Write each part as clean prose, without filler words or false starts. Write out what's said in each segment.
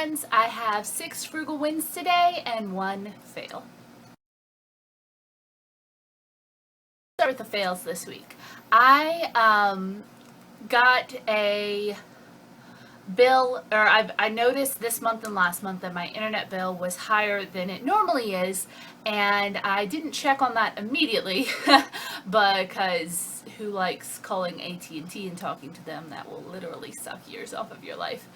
friends. I have 6 frugal wins today and 1 fail. Start with the fails this week. I got a bill, or I noticed this month and last month that my internet bill was higher than it normally is, and I didn't check on that immediately because who likes calling AT&T and talking to them? That will literally suck years off of your life,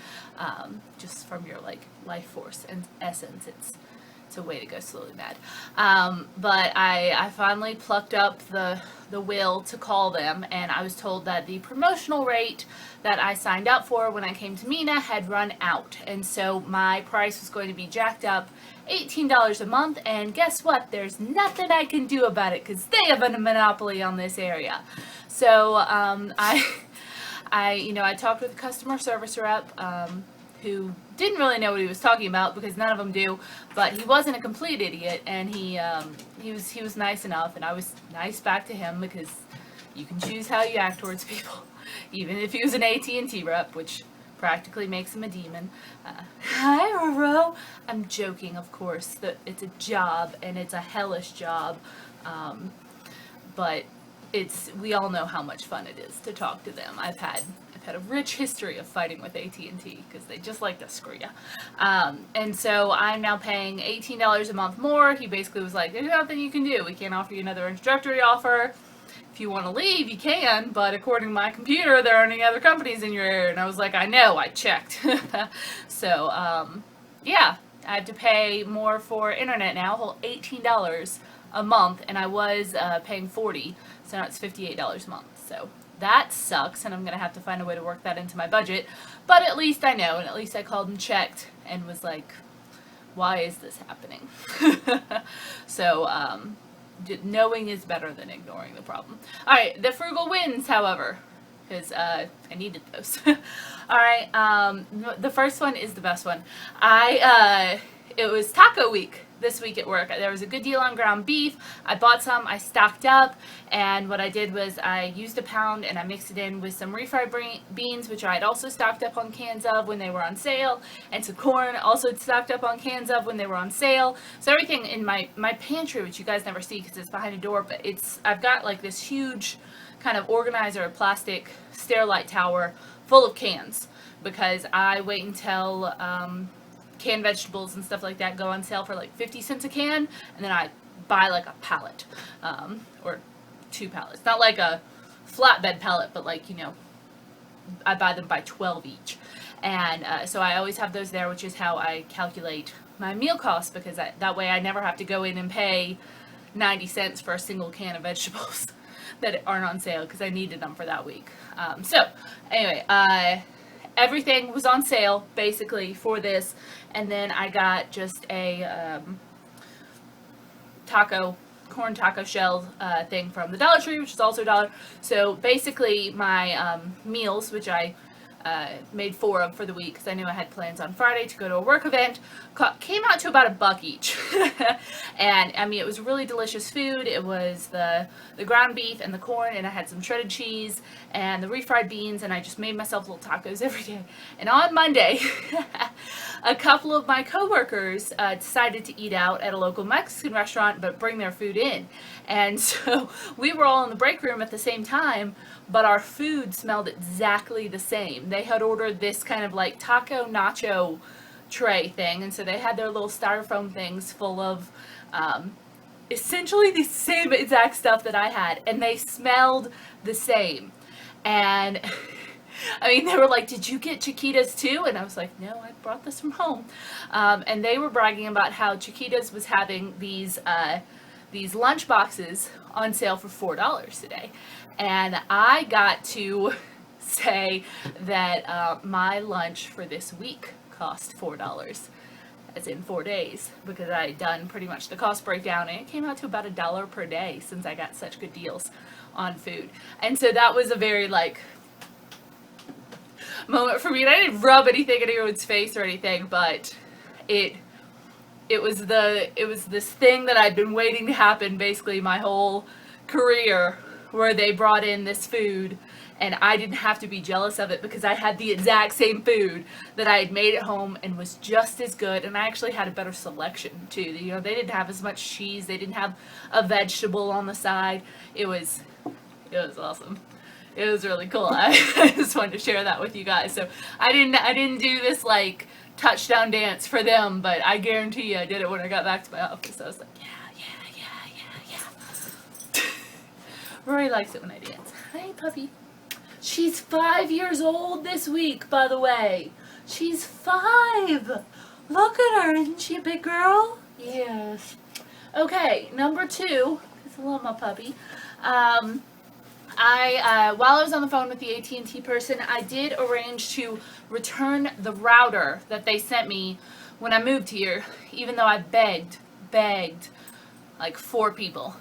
just from your life force and essence. It's a way to go slowly mad. But I finally plucked up the will to call them, and I was told that the promotional rate that I signed up for when I came to Mena had run out, and so my price was going to be jacked up $18 a month, and guess what? There's nothing I can do about it because they have a monopoly on this area. So I talked with the customer service rep, who didn't really know what he was talking about because none of them do, but he wasn't a complete idiot, and he was nice enough, and I was nice back to him because you can choose how you act towards people, even if he was an AT&T rep, which practically makes him a demon. Hi, Roro. I'm joking, of course. That it's a job, and it's a hellish job, but we all know how much fun it is to talk to them. I've had a rich history of fighting with AT&T because they just like to screw you. And so I'm now paying $18 a month more. He basically was like, there's nothing you can do. We can't offer you another introductory offer. If you want to leave, you can, but according to my computer, there aren't any other companies in your area. And I was like, I know, I checked. So, yeah, I have to pay more for internet now, a whole $18 a month, and I was paying $40, so now it's $58 a month. So that sucks, and I'm going to have to find a way to work that into my budget, but at least I know, and at least I called and checked and was like, why is this happening? So, knowing is better than ignoring the problem. Alright, the frugal wins, however, because I needed those. Alright, the first one is the best one. It was taco week this week at work. There was a good deal on ground beef. I bought some, I stocked up, and what I did was I used a pound and I mixed it in with some refried beans, which I had also stocked up on cans of when they were on sale, and some corn, also stocked up on cans of when they were on sale. So everything in my pantry, which you guys never see because it's behind a door, but I've got like this huge kind of organizer, plastic Sterilite tower full of cans, because I wait until canned vegetables and stuff like that go on sale for like 50 cents a can, and then I buy like a pallet, or 2 pallets. Not like a flatbed pallet, but like, I buy them by 12 each. And so I always have those there, which is how I calculate my meal costs, because that way I never have to go in and pay 90 cents for a single can of vegetables that aren't on sale, because I needed them for that week. So anyway, everything was on sale basically for this, and then I got just a corn taco shell thing from the Dollar Tree, which is also $1. So basically my meals, which I made 4 of for the week because I knew I had plans on Friday to go to a work event, came out to about $1 each. And I mean, it was really delicious food. It was the ground beef and the corn, and I had some shredded cheese and the refried beans, and I just made myself little tacos every day. And on Monday, a couple of my coworkers decided to eat out at a local Mexican restaurant, but bring their food in. And so we were all in the break room at the same time, but our food smelled exactly the same. They had ordered this kind of like taco nacho tray thing, and so they had their little styrofoam things full of essentially the same exact stuff that I had, and they smelled the same. And I mean, they were like, did you get Chiquitas too? And I was like, no, I brought this from home. And they were bragging about how Chiquitas was having these lunch boxes on sale for $4 today. And I got to say that my lunch for this week cost $4, as in 4 days, because I had done pretty much the cost breakdown, and it came out to about $1 per day since I got such good deals on food. And so that was a very moment for me, and I didn't rub anything in anyone's face or anything, but it was this thing that I'd been waiting to happen basically my whole career, where they brought in this food and I didn't have to be jealous of it because I had the exact same food that I had made at home and was just as good, and I actually had a better selection too. You know, they didn't have as much cheese, they didn't have a vegetable on the side. It was awesome. It was really cool. I just wanted to share that with you guys. So I didn't do this like touchdown dance for them, but I guarantee you I did it when I got back to my office. I was like, yeah. Rory likes it when I dance. Hi, puppy. She's 5 years old this week, by the way. She's 5. Look at her. Isn't she a big girl? Yes. Okay, number 2. I love my puppy. While I was on the phone with the AT&T person, I did arrange to return the router that they sent me when I moved here, even though I begged like 4 people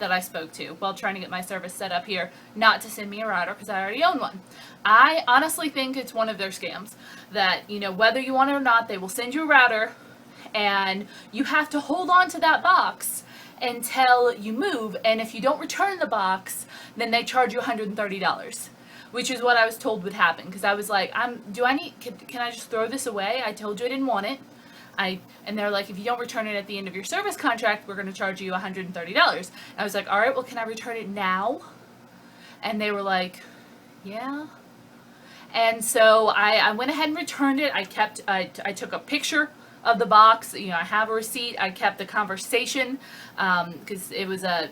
that I spoke to while trying to get my service set up here not to send me a router because I already own one. I honestly think it's one of their scams that, you know, whether you want it or not, they will send you a router and you have to hold on to that box until you move, and if you don't return the box, then they charge you $130, which is what I was told would happen, because I was like, can I just throw this away? I told you I didn't want it. And they're like, if you don't return it at the end of your service contract, we're going to charge you $130. And I was like, all right, well, can I return it now? And they were like, yeah. And so I went ahead and returned it. I took a picture of the box. You know, I have a receipt. I kept the conversation because it was a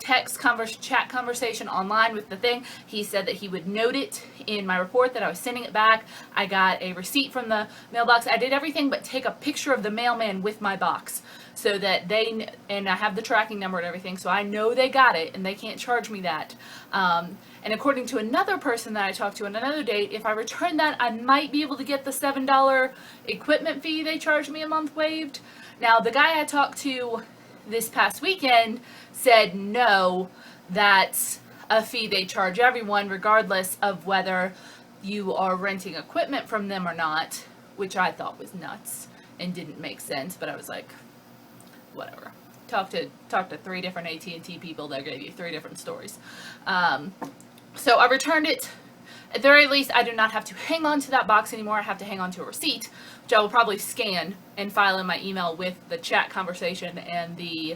chat conversation online with the thing. He said that he would note it in my report that I was sending it back. I got a receipt from the mailbox. I did everything but take a picture of the mailman with my box so that and I have the tracking number and everything, so I know they got it and they can't charge me that. And according to another person that I talked to on another date, if I return that, I might be able to get the $7 equipment fee they charged me a month waived. Now, the guy I talked to this past weekend said no, that's a fee they charge everyone regardless of whether you are renting equipment from them or not, which I thought was nuts and didn't make sense, but I was like, whatever. Talk to 3 different AT&T people that gave you 3 different stories. So I returned it. At the very least, I do not have to hang on to that box anymore. I have to hang on to a receipt, which I will probably scan and file in my email with the chat conversation and the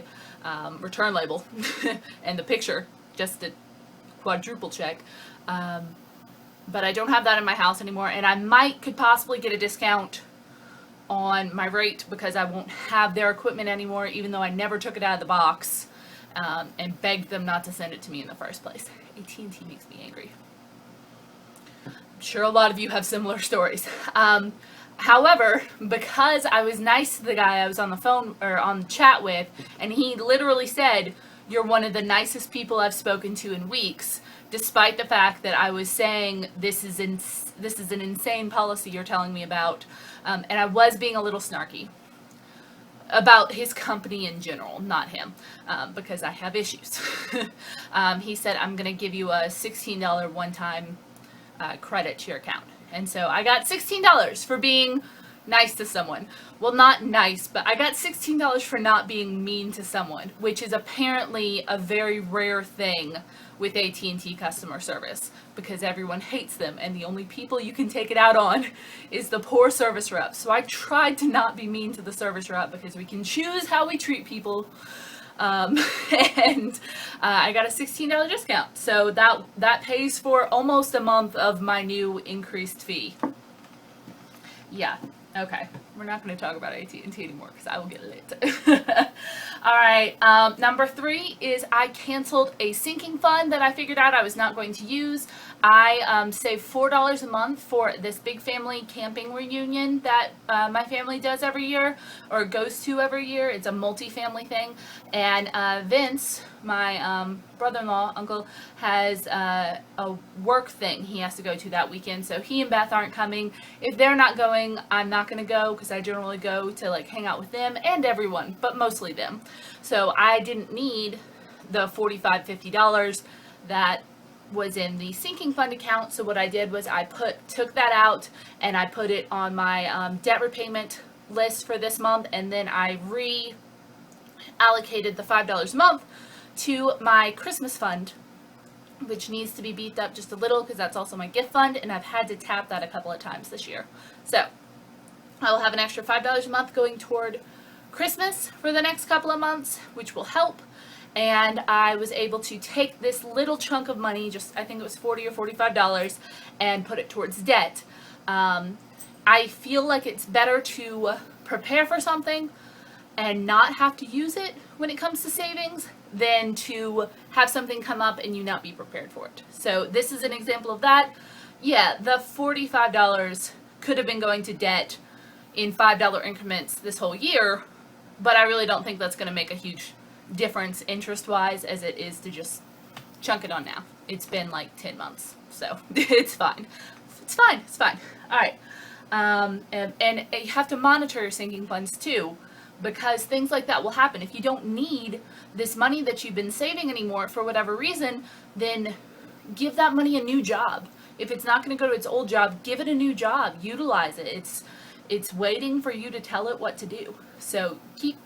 return label and the picture, just to quadruple check. But I don't have that in my house anymore, and I could possibly get a discount on my rate because I won't have their equipment anymore, even though I never took it out of the box and begged them not to send it to me in the first place. AT&T makes me angry. I'm sure a lot of you have similar stories. However, because I was nice to the guy I was on the phone or on the chat with, and he literally said, "You're one of the nicest people I've spoken to in weeks," despite the fact that I was saying this is an insane policy you're telling me about, and I was being a little snarky about his company in general, not him, because I have issues. He said, "I'm going to give you a $16 one-time credit to your account." And so I got $16 for being nice to someone. Well, not nice, but I got $16 for not being mean to someone, which is apparently a very rare thing with AT&T customer service because everyone hates them, and the only people you can take it out on is the poor service rep. So I tried to not be mean to the service rep because we can choose how we treat people. And I got a $16 discount. So that pays for almost a month of my new increased fee. Yeah, okay. We're not going to talk about AT&T anymore because I will get lit. All right, number 3 is I canceled a sinking fund that I figured out I was not going to use. I saved $4 a month for this big family camping reunion that my family does every year, or goes to every year. It's a multi-family thing. And Vince, my brother-in-law, uncle, has a work thing he has to go to that weekend. So he and Beth aren't coming. If they're not going, I'm not going to go because I generally go to like hang out with them and everyone, but mostly them. So I didn't need the $45, $50 that was in the sinking fund account. So what I did was I took that out and I put it on my debt repayment list for this month, and then I reallocated the $5 a month to my Christmas fund which needs to be beefed up just a little because that's also my gift fund, and I've had to tap that a couple of times this year. So I will have an extra $5 a month going toward Christmas for the next couple of months, which will help. And I was able to take this little chunk of money, just I think it was $40 or $45, and put it towards debt. I feel like it's better to prepare for something and not have to use it when it comes to savings than to have something come up and you not be prepared for it. So this is an example of that. Yeah, the $45 could have been going to debt in $5 increments this whole year, but I really don't think that's going to make a huge difference interest-wise as it is to just chunk it on now. It's been like 10 months, so it's fine. It's fine. It's fine. All right. And you have to monitor your sinking funds too, because things like that will happen. If you don't need this money that you've been saving anymore for whatever reason, then give that money a new job. If it's not going to go to its old job, give it a new job. Utilize it. It's waiting for you to tell it what to do. So keep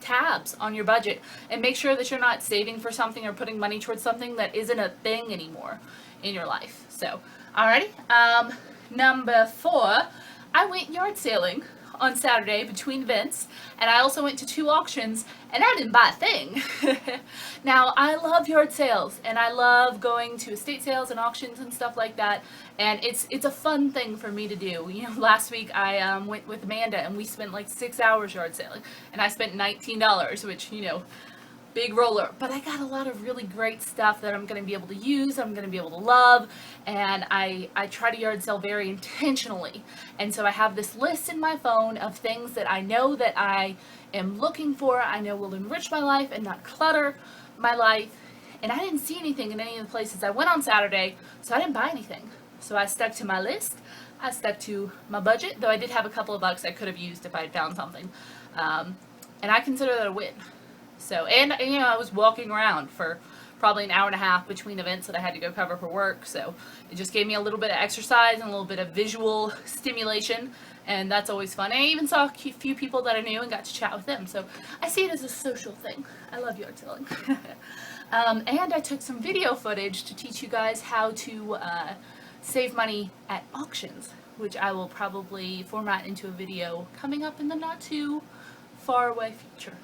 tabs on your budget and make sure that you're not saving for something or putting money towards something that isn't a thing anymore in your life. So, alrighty. Number 4, I went yard sailing on Saturday between events, and I also went to 2 auctions, and I didn't buy a thing. Now, I love yard sales, and I love going to estate sales and auctions and stuff like that, and it's a fun thing for me to do. You know, last week I went with Amanda, and we spent like 6 hours yard sailing, and I spent $19, which, you know, big roller, but I got a lot of really great stuff that I'm going to be able to use, I'm going to be able to love, and I try to yard sale very intentionally. And so I have this list in my phone of things that I know that I am looking for, I know will enrich my life and not clutter my life, and I didn't see anything in any of the places I went on Saturday, so I didn't buy anything. So I stuck to my list, I stuck to my budget, though I did have a couple of bucks I could have used if I had found something, and I consider that a win. So, and you know, I was walking around for probably an hour and a half between events that I had to go cover for work, so it just gave me a little bit of exercise and a little bit of visual stimulation, and that's always fun. And I even saw a few people that I knew and got to chat with them, so I see it as a social thing. I love yard selling. And I took some video footage to teach you guys how to save money at auctions, which I will probably format into a video coming up in the not too far away future.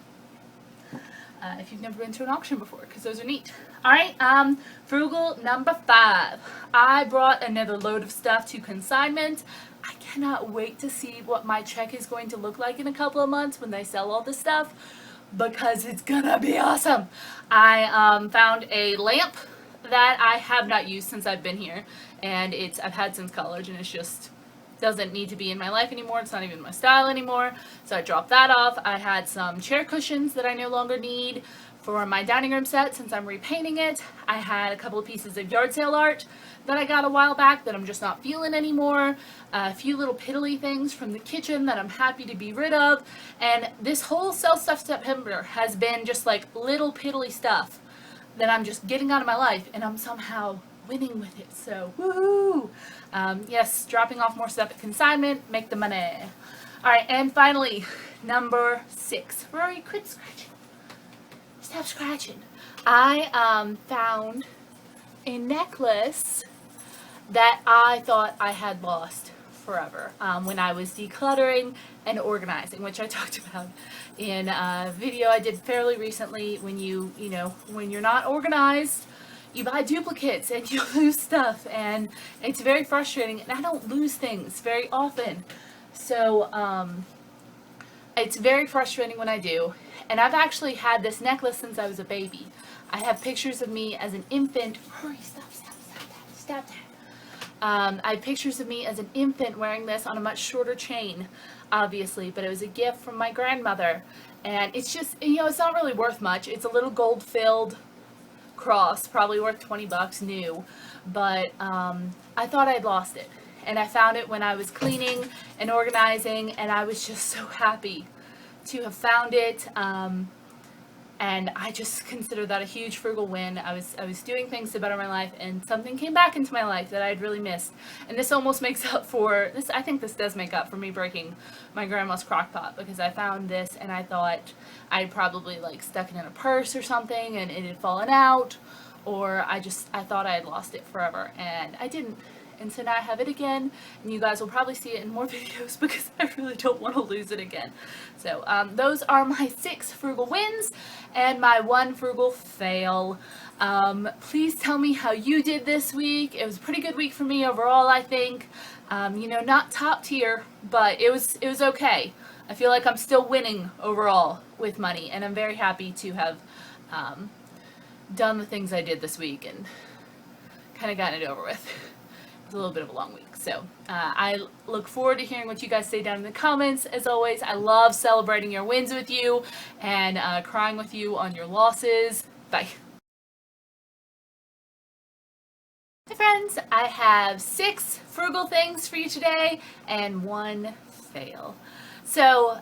If you've never been to an auction before, because those are neat. Alright, frugal number 5. I brought another load of stuff to consignment. I cannot wait to see what my check is going to look like in a couple of months when they sell all this stuff, because it's gonna be awesome. I found a lamp that I have not used since I've been here, and I've had since college, and it's just doesn't need to be in my life anymore. It's not even my style anymore. So I dropped that off. I had some chair cushions that I no longer need for my dining room set since I'm repainting it. I had a couple of pieces of yard sale art that I got a while back that I'm just not feeling anymore. A few little piddly things from the kitchen that I'm happy to be rid of. And this whole Sell Stuff September has been just like little piddly stuff that I'm just getting out of my life, and I'm somehow winning with it. So, woohoo! Yes, dropping off more stuff at consignment, make the money. Alright, and finally, number 6. Rory, quit scratching. Stop scratching. I found a necklace that I thought I had lost forever when I was decluttering and organizing, which I talked about in a video I did fairly recently. When when you're not organized, you buy duplicates and you lose stuff, and it's very frustrating, and I don't lose things very often, so it's very frustrating when I do. And I've actually had this necklace since I was a baby. I have pictures of me as an infant. Hurry, stop that. I have pictures of me as an infant wearing this on a much shorter chain, obviously, but it was a gift from my grandmother, and it's just, it's not really worth much. It's a little gold-filled cross, probably worth 20 bucks new, but I thought I'd lost it, and I found it when I was cleaning and organizing, and I was just so happy to have found it, and I just consider that a huge frugal win. I was doing things to better my life, and something came back into my life that I'd really missed, and this almost makes up for this. I think this does make up for me breaking my grandma's crock pot, because I found this and I thought I'd probably like stuck it in a purse or something and it had fallen out, or I thought I had lost it forever, and I didn't. And so now I have it again, and you guys will probably see it in more videos because I really don't want to lose it again. So those are my 6 frugal wins and my 1 frugal fail. Please tell me how you did this week. It was a pretty good week for me overall, I think. You know, not top tier, but it was okay. I feel like I'm still winning overall with money, and I'm very happy to have done the things I did this week and kind of gotten it over with. It's a little bit of a long week. So I look forward to hearing what you guys say down in the comments. As always, I love celebrating your wins with you and crying with you on your losses. Bye. Hi friends, I have 6 frugal things for you today and 1 fail. So